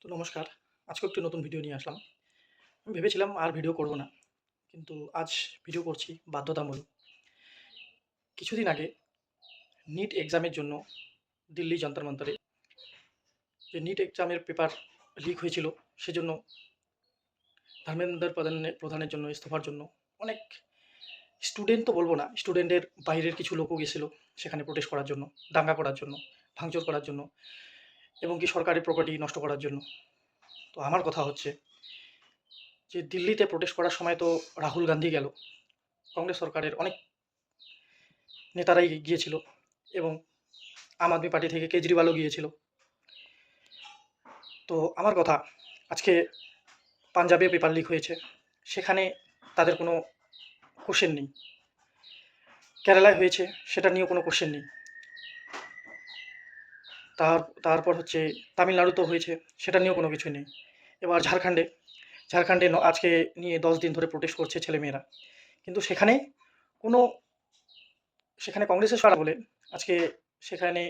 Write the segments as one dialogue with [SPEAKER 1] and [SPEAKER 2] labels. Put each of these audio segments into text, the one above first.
[SPEAKER 1] তো নমস্কার। আজকে একটি নতুন ভিডিও নিয়ে আসলাম। আমি ভেবেছিলাম আর ভিডিও করব না। কিন্তু আজ ভিডিও করছি বাধ্যতামূলক। কিছুদিন আগে নিট এক্সামের জন্য দিল্লি যন্তর মন্তরে যে নিট এক্সামের পেপার লিক হয়েছিল, সেজন্য ধর্মেন্দ্র প্রধানের জন্য ইস্তফার জন্য অনেক স্টুডেন্ট তো বলব না, স্টুডেন্টের বাইরের কিছু লোকও গেছিল সেখানে প্রোটেস্ট করার জন্য, দাঙ্গা করার জন্য, ভাঙচুর করার জন্য এবং কি সরকারি প্রপার্টি নষ্ট করার জন্য। তো আমার কথা হচ্ছে যে দিল্লিতে প্রোটেস্ট করার সময় তো রাহুল গান্ধী গেল, কংগ্রেস সরকারের অনেক নেতারাই গিয়েছিল এবং আম আদমি পার্টি থেকে কেজরিওয়ালও গিয়েছিল। তো আমার কথা, আজকে পাঞ্জাবে পেপার লিক হয়েছে, সেখানে তাদের কোনো কোশ্চেন নেই। কেরালায় হয়েছে, সেটা নিয়েও কোনো কোশ্চেন নেই। তারপর হচ্ছে তামিলনাড়ুতেও হয়েছে, সেটা নিয়েও কোনো কিছু নেই। এবার ঝাড়খণ্ডে আজকে নিয়ে 10 দিন ধরে প্রোটেস্ট করছে ছেলেমেয়েরা, কিন্তু কোনো সেখানে কংগ্রেসের সরকার বলে আজকে সেখানে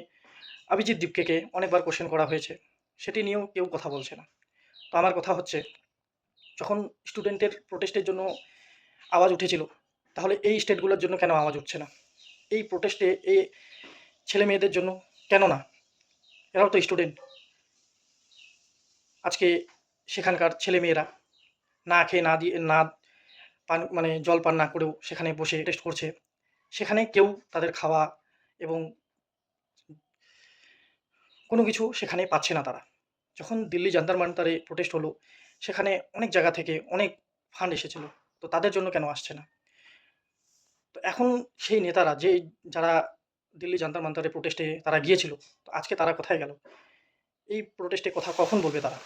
[SPEAKER 1] অভিজিৎ দীপকে অনেকবার কোশ্চেন করা হয়েছে, সেটি নিয়েও কেউ কথা বলছে না। তো আমার কথা হচ্ছে, যখন স্টুডেন্টের প্রোটেস্টের জন্য আওয়াজ উঠেছিল, তাহলে এই স্টেটগুলোর জন্য কেন আওয়াজ উঠছে না? এই প্রোটেস্টে এই ছেলে মেয়েদের জন্য কেন না? এরাও তো স্টুডেন্ট। আজকে সেখানকার ছেলে মেয়েরা না খেয়ে না দিয়ে না পান মানে জল পান না করেও সেখানে বসে টেস্ট করছে। সেখানে কেউ তাদের খাওয়া এবং কোনো কিছু সেখানে পাচ্ছে না তারা। যখন দিল্লি জান্তার মান্তারে প্রোটেস্ট হলো, সেখানে অনেক জায়গা থেকে অনেক ফান্ড এসেছিল। তো তাদের জন্য কেন আসছে না? তো এখন সেই নেতারা যারা দিল্লি জান্তার মান্তারে প্রোটেস্টে তারা গিয়েছিল, তো আজকে তারা কোথায় গেল? এই প্রোটেস্টে কথা কখন বলবে তারা?